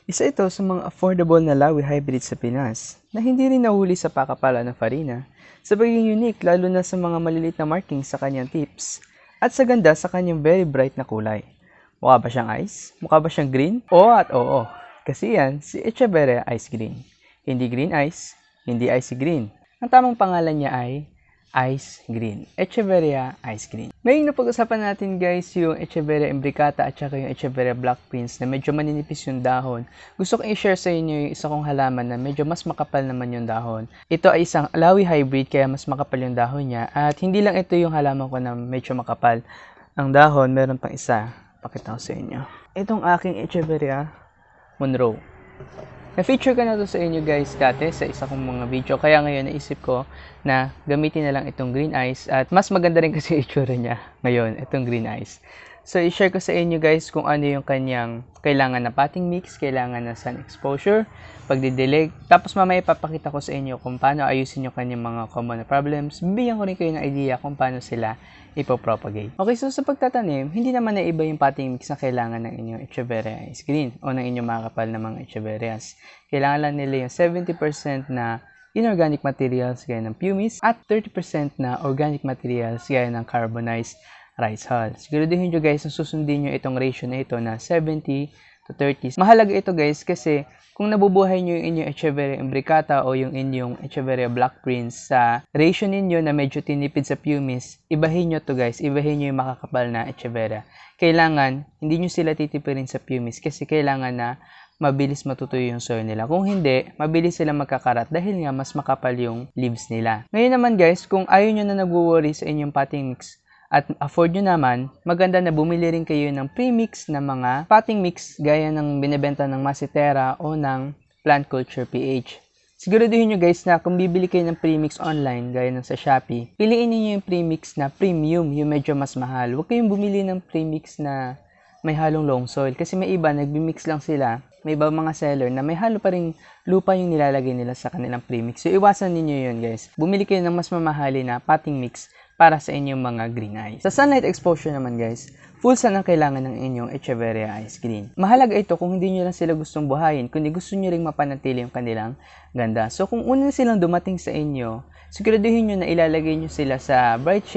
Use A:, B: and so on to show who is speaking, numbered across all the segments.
A: Isa ito sa mga affordable na Lawi hybrid sa Pinas na hindi rin nahuli sa pakapala ng farina sa pagiging unique lalo na sa mga maliliit na markings sa kanyang tips at sa ganda sa kanyang very bright na kulay. Mukha ba siyang ice? Mukha ba siyang green? Oo at oo. Kasi yan si Echeverria Ice Green. Hindi green ice, hindi icy green. Ang tamang pangalan niya ay Ice Green. Echeverria Ice Green. Ngayong napag-usapan natin guys yung Echeverria Imbricata at saka yung Echeverria Black Prince na medyo maninipis yung dahon. Gusto kong i-share sa inyo yung isa kong halaman na medyo mas makapal naman yung dahon. Ito ay isang Lawi hybrid kaya mas makapal yung dahon niya. At hindi lang ito yung halaman ko na medyo makapal. Ang dahon, meron pang isa. Pakita ko sa inyo. Itong aking Echeverria Monroe. Na-feature ko na to sa inyo guys dati sa isa kong mga video. Kaya ngayon naisip ko na gamitin na lang itong green ice. At mas maganda rin kasi itsura niya ngayon, itong green ice. So, i-share ko sa inyo guys kung ano yung kanyang kailangan na potting mix, kailangan na sun exposure, pagdidilig. Tapos mamaya ipapakita ko sa inyo kung paano ayusin yung kanyang mga common problems. Bibigyan ko rin kayo ng idea kung paano sila ipopropagate. Okay, so sa pagtatanim, hindi naman na iba yung potting mix na kailangan ng inyong Echeverria Ice Green o ng inyong mga kapal na mga Echeverrias. Kailangan lang nila yung 70% na inorganic materials gaya ng pumice at 30% na organic materials gaya ng carbonized rice hull. Siguraduhin nyo guys na susundin nyo itong ratio na ito na 70 to 30. Mahalaga ito guys kasi kung nabubuhay nyo yung inyong Echeverria Imbricata o yung inyong Echeverria Black Prince sa ratio ninyo na medyo tinipid sa pumice, ibahin nyo to guys. Ibahin nyo yung makakapal na Echeverria. Kailangan, hindi nyo sila titipirin sa pumice kasi kailangan na mabilis matutuyo yung soil nila. Kung hindi, mabilis silang magkakarat dahil nga mas makapal yung leaves nila. Ngayon naman guys, kung ayaw nyo na nag-worry sa inyong potting mix, at afford nyo naman, maganda na bumili rin kayo ng premix na mga potting mix gaya ng binebenta ng Macetera o ng Plant Culture PH. Siguraduhin nyo guys na kung bibili kayo ng premix online gaya ng sa Shopee, piliin niyo yung premix na premium, yung medyo mas mahal. Huwag kayong bumili ng premix na may halong long soil kasi may iba nagbi-mix lang sila. May iba mga seller na may halo pa ring lupa yung nilalagay nila sa kanilang premix. So iwasan niyo yun guys. Bumili kayo ng mas mamahali na potting mix para sa inyong mga green ice. Sa sunlight exposure naman guys, full sun ang kailangan ng inyong Echeverria Ice Green. Mahalaga ito kung hindi nyo lang sila gustong buhayin, kundi gusto nyo ring mapanatili yung kanilang ganda. So kung una silang dumating sa inyo, siguraduhin nyo na ilalagay nyo sila sa bright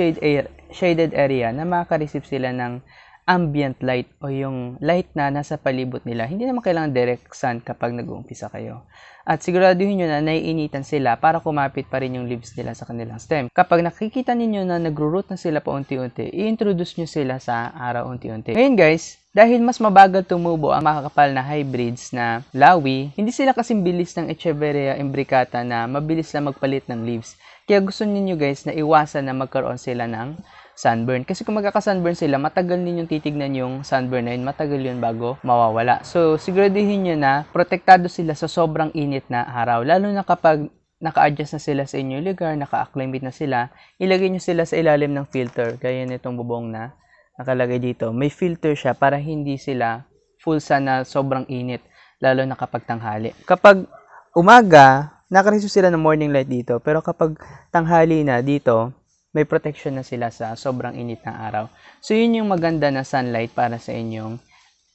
A: shaded area na makaka-receive sila ng ambient light o yung light na nasa palibot nila. Hindi naman kailangan direct sun kapag nag-uumpisa kayo. At siguraduhin nyo na naiinitan sila para kumapit pa rin yung leaves nila sa kanilang stem. Kapag nakikita ninyo na nagro-root na sila pa unti-unti, i-introduce nyo sila sa araw unti-unti. Ngayon guys, dahil mas mabagal tumubo ang makakapal na hybrids na Lawi, hindi sila kasing bilis ng Echeverria Imbricata na mabilis na magpalit ng leaves. Kaya gusto niyo guys na iwasan na magkaroon sila ng sunburn. Kasi kung magkaka-sunburn sila, matagal ninyong titignan yung sunburn na yun, matagal yun bago mawawala. So, siguraduhin nyo na protektado sila sa sobrang init na araw. Lalo na kapag naka-adjust na sila sa inyong lugar, naka-acclimate na sila, ilagay nyo sila sa ilalim ng filter. Gaya nitong bubong na nakalagay dito. May filter siya para hindi sila full sun na sobrang init, lalo na kapag tanghali. Kapag umaga, nakareceive sila ng morning light dito. Pero kapag tanghali na dito, may protection na sila sa sobrang init ng araw. So, yun yung maganda na sunlight para sa inyong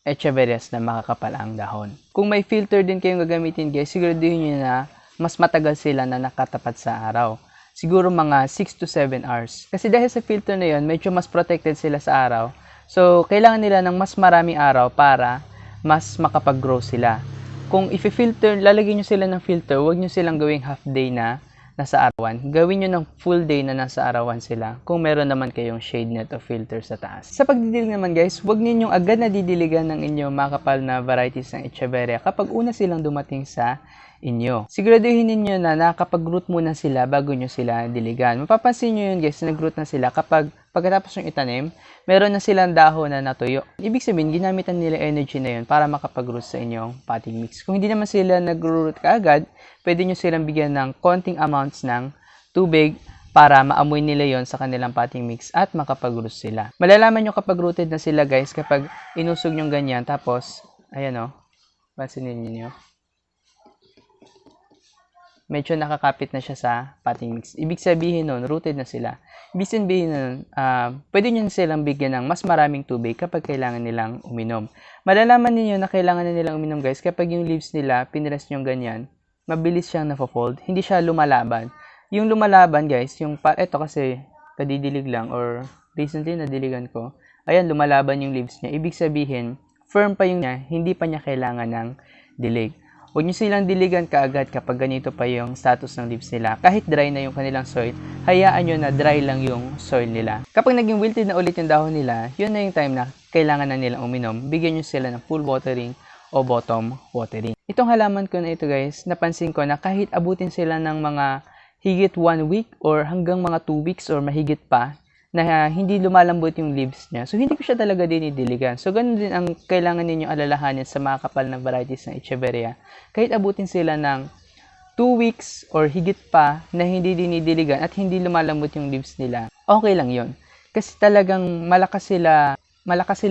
A: Echeverrias na makakapal ang dahon. Kung may filter din kayong gagamitin guys, siguraduhin nyo na mas matagal sila na nakatapat sa araw. Siguro mga 6 to 7 hours. Kasi dahil sa filter na yun, medyo mas protected sila sa araw. So, kailangan nila ng mas maraming araw para mas makapag-grow sila. Kung i-filter, lalagyan nyo sila ng filter, huwag nyo silang gawing half day na nasa arawan. Gawin nyo ng full day na nasa arawan sila kung meron naman kayong shade net o filter sa taas. Sa pagdidilig naman guys, huwag ninyong agad na didiligan ng inyong makapal na varieties ng Echeverria kapag una silang dumating sa inyo. Siguraduhin ninyo na nakapag-root muna sila bago nyo sila diligan. Mapapansin nyo yun guys, nag-root na sila kapag pagkatapos yung itanim, meron na silang dahon na natuyo. Ibig sabihin, ginamitan nila energy na yun para makapag-root sa inyong potting mix. Kung hindi naman sila nag-root kaagad, pwede nyo silang bigyan ng konting amounts ng tubig para maamoy nila yon sa kanilang potting mix at makapag-root sila. Malalaman nyo kapag rooted na sila guys kapag inusog nyo ganyan. Tapos, ayan o, pansinin nyo. medyo nakakapit na siya sa potting mix. Ibig sabihin nun, rooted na sila. Ibig sabihin nun, pwede nyo silang bigyan ng mas maraming tubig kapag kailangan nilang uminom. Malalaman niyo na kailangan na nilang uminom guys kapag yung leaves nila, pinrest nyo ganyan, mabilis siyang nafofold, hindi siya lumalaban. Yung lumalaban guys, eto kasi kadidilig lang or recently nadiligan ko, ayan lumalaban yung leaves niya. Ibig sabihin, firm pa yung niya, hindi pa niya kailangan ng dilig. Huwag nyo silang diligan kaagad kapag ganito pa yung status ng leaves nila. Kahit dry na yung kanilang soil, hayaan nyo na dry lang yung soil nila. Kapag naging wilted na ulit yung dahon nila, yun na yung time na kailangan na nilang uminom. Bigyan nyo sila ng full watering o bottom watering. Itong halaman ko na ito guys, napansin ko na kahit abutin sila ng mga higit 1 week or hanggang mga 2 weeks or mahigit pa, na hindi lumalambot yung leaves niya. So, hindi ko siya talaga dinidiligan. So, ganun din ang kailangan ninyong alalahanin sa mga kapal na varieties ng Echeveria. Kahit abutin sila ng 2 weeks or higit pa na hindi dinidiligan at hindi lumalambot yung leaves nila, okay lang yon. Kasi talagang malakas sila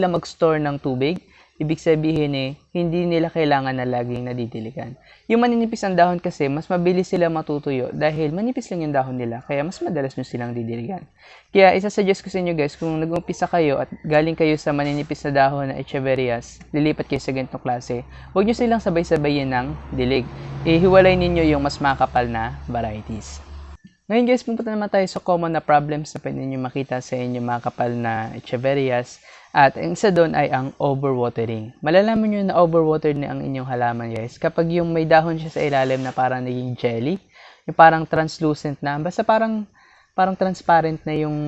A: mag-store ng tubig. Ibig sabihin hindi nila kailangan na laging nadidiligan. Yung maninipis ang dahon kasi, mas mabilis sila matutuyo dahil manipis lang yung dahon nila, kaya mas madalas nyo silang didiligan. Kaya isasuggest ko sa inyo guys, kung nag-umpisa kayo at galing kayo sa maninipis na dahon na Echeverias, lilipat kayo sa ganitong klase, huwag nyo silang sabay-sabayin ng dilig. Ihiwalay ninyo yung mas makapal na varieties. Ngayon guys, pupunta naman tayo sa common na problems na pwede nyo makita sa inyong mga kapal na Echeverias. At ang isa doon ay ang overwatering. Malalaman nyo na overwatered na ang inyong halaman guys kapag yung may dahon siya sa ilalim na parang naging jelly, yung parang translucent na, basta parang transparent na yung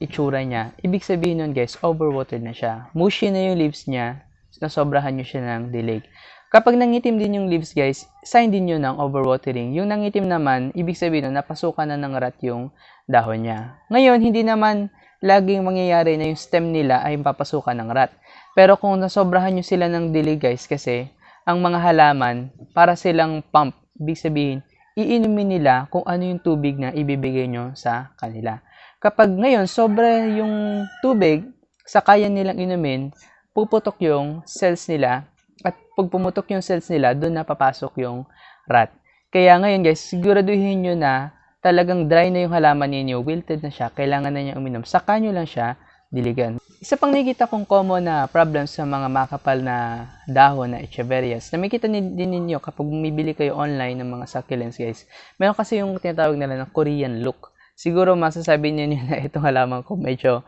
A: itsura niya. Ibig sabihin nun guys, overwatered na siya. Mushy na yung leaves niya, nasobrahan nyo siya ng dilig. Kapag nangitim din yung leaves guys, sign din yun ng overwatering. Yung nangitim naman, ibig sabihin nun, napasukan na ng rat yung dahon niya. Ngayon, hindi naman laging mangyayari na yung stem nila ay papasukan ng rat. Pero kung nasobrahan nyo sila ng dilig guys, kasi ang mga halaman, para silang pump, ibig sabihin, iinumin nila kung ano yung tubig na ibibigay nyo sa kanila. Kapag ngayon, sobra yung tubig sa kaya nilang inumin, puputok yung cells nila, at pag pumutok yung cells nila, doon na papasok yung rat. Kaya ngayon guys, siguraduhin nyo na talagang dry na yung halaman ninyo, wilted na siya, kailangan na niya uminom, saka nyo lang siya diligan. Isa pang nakikita kong common na problem sa mga makapal na dahon na Echeverias, na makikita din ninyo kapag bumibili kayo online ng mga succulents guys, meron kasi yung tinatawag nila na Korean look. Siguro masasabi niyo na itong halaman ko medyo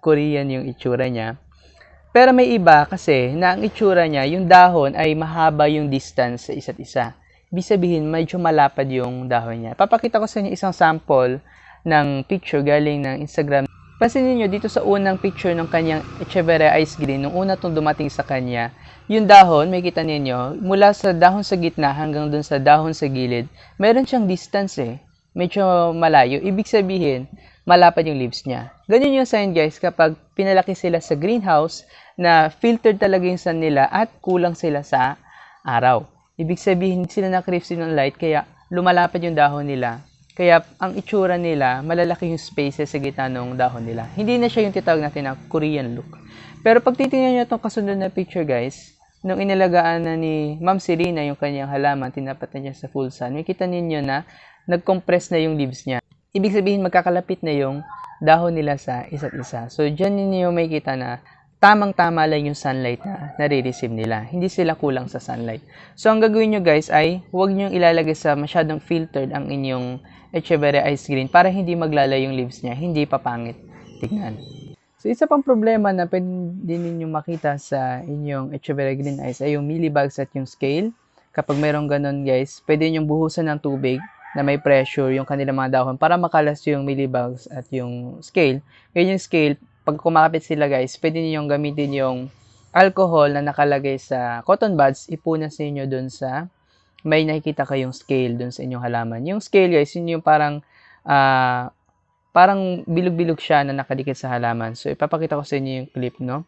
A: Korean yung itsura niya. Pero may iba kasi na ang itsura niya, yung dahon ay mahaba yung distance sa isa't isa. Ibig sabihin, medyo malapad yung dahon niya. Papakita ko sa inyo isang sample ng picture galing ng Instagram. Pansinin niyo dito sa unang picture ng kanyang Echeveria Ice Green, nung una itong dumating sa kanya, yung dahon, may kita ninyo, mula sa dahon sa gitna hanggang dun sa dahon sa gilid, meron siyang distance medyo malayo. Ibig sabihin, malapad yung leaves niya. Ganyan yung sign guys kapag pinalaki sila sa greenhouse na filtered talaga yung sun nila at kulang sila sa araw. Ibig sabihin, sila na-receive ng light, kaya lumalapad yung dahon nila. Kaya ang itsura nila, malalaki yung spaces sa gitna ng dahon nila. Hindi na siya yung titawag natin na Korean look. Pero pag titingnan nyo itong kasunod na picture guys, nung inalagaan na ni Ma'am Serena yung kanyang halaman, tinapat na niya sa full sun, makita ninyo na nag-compress na yung leaves niya. Ibig sabihin, magkakalapit na yung dahon nila sa isa't isa. So, dyan ninyo makikita na tamang-tama lang yung sunlight na nare-receive nila. Hindi sila kulang sa sunlight. So, ang gagawin nyo guys ay huwag nyo ilalagay sa masyadong filtered ang inyong Echeveria Ice Green para hindi maglalay yung leaves niya, hindi papangit tignan. So, isa pang problema na pwede ninyo makita sa inyong Echeveria Green Ice ay yung mealybugs at yung scale. Kapag mayroong ganun guys, pwede nyo buhusan ng tubig na may pressure yung kanilang mga dahon para makalas yung mealybugs at yung scale. Kaya yung scale, pag kumakapit sila guys, pwede niyo gamitin yung alcohol na nakalagay sa cotton buds, ipunas niyo doon sa may nakikita kayong scale doon sa inyong halaman. Yung scale guys, yun yung parang bilog-bilog siya na nakadikit sa halaman. So ipapakita ko sa inyo yung clip, no?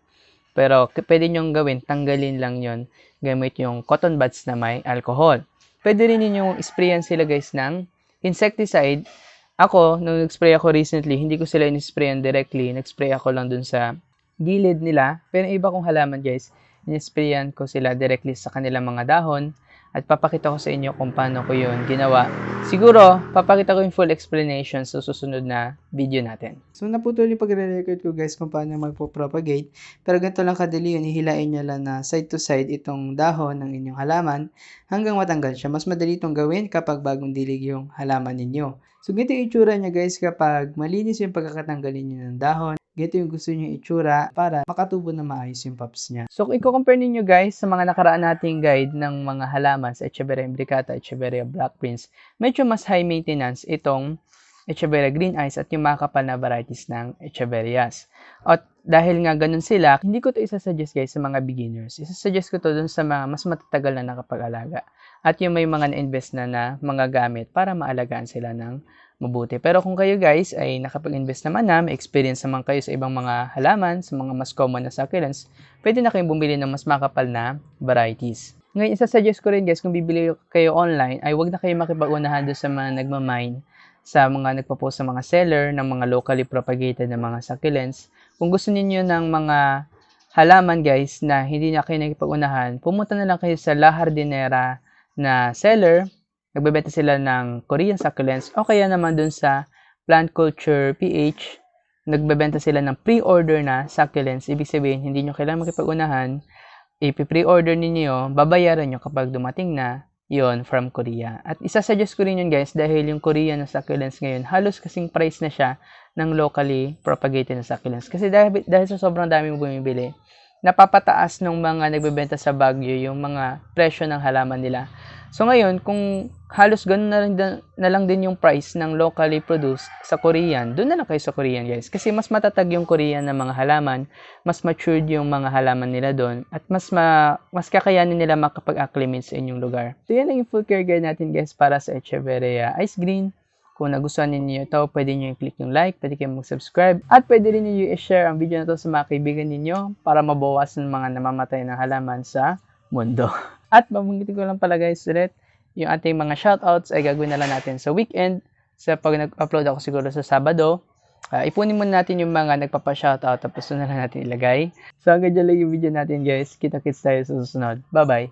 A: Pero pwede niyo gawin, tanggalin lang yon gamit yung cotton buds na may alcohol. Pwede rin niyo sprayan sila guys ng insecticide. Ako, nung nag-spray ako recently, hindi ko sila in-sprayan directly. Nag-spray ako lang dun sa gilid nila. Pero iba kong halaman guys, in-sprayan ko sila directly sa kanilang mga dahon at papakita ko sa inyo kung paano ko yun ginawa. Siguro, papakita ko yung full explanation sa susunod na video natin. So, naputol yung pagre-record ko guys kung paano magpo-propagate. Pero ganito lang kadali yun, hihilain nyo lang na side to side itong dahon ng inyong halaman hanggang matanggal siya. Mas madali itong gawin kapag bagong dilig yung halaman ninyo. So, ganito yung itsura niya guys kapag malinis yung pagkakatanggalin nyo ng dahon. Ganito yung gusto nyo itsura para makatubo na maayos yung pops niya. So, kung i-compare ninyo guys sa mga nakaraan nating guide ng mga halaman sa Echeveria imbricata, Echeveria black prince, medyo mas high maintenance itong Echeveria green eyes at yung mga kapal na varieties ng Echeverias. At dahil nga ganun sila, hindi ko to isasuggest guys sa mga beginners. Isasuggest ko to dun sa mga mas matatagal na nakapag-alaga. At yung may mga na-invest na mga gamit para maalagaan sila ng mabuti. Pero kung kayo guys ay nakapag-invest naman na, may experience naman kayo sa ibang mga halaman, sa mga mas common na succulents, pwede na kayong bumili ng mas makapal na varieties. Ngayon, isasuggest ko rin guys, kung bibili kayo online, ay huwag na kayo makipag-unahan doon sa mga nagmamine, sa mga nagpo-post sa mga seller, ng mga locally propagated na mga succulents. Kung gusto niyo ng mga halaman guys na hindi na kayo nakipag-unahan, pumunta na lang kayo sa La Jardinera na seller. Nagbebenta sila ng Korean succulents o kaya naman dun sa Plant Culture PH, nagbebenta sila ng pre-order na succulents. Ibig sabihin, hindi nyo kailangan makipag-unahan. I-pre-order ninyo, babayaran nyo kapag dumating na yon from Korea. At isasuggest ko rin yun guys dahil yung Korean na succulents ngayon, halos kasing price na siya ng locally propagated na succulents. Kasi dahil sa sobrang daming bumibili, napapataas ng mga nagbebenta sa Baguio yung mga presyo ng halaman nila. So ngayon, kung halos ganun na lang din yung price ng locally produced sa Korean, doon na lang kayo sa Korean guys. Kasi mas matatag yung Korean na mga halaman, mas matured yung mga halaman nila doon, at mas kakayanin nila makapag-acclimate sa inyong lugar. So yan lang yung full care guide natin guys para sa Echeveria Ice Green. Kung nagustuhan ninyo ito, pwede nyo i-click yung like, pwede kayong mag-subscribe, at pwede rin nyo i-share ang video na ito sa mga kaibigan ninyo para mabawasan mga namamatay ng halaman sa mundo. At mabangitin ko lang pala guys ulit, yung ating mga shoutouts ay gagawin na lang natin sa weekend. Sa pag nag-upload ako siguro sa Sabado, ipunin muna natin yung mga nagpapa-shoutout tapos na lang natin ilagay. So hanggang dyan lang yung video natin guys. Kita-kits tayo sa susunod. Bye-bye!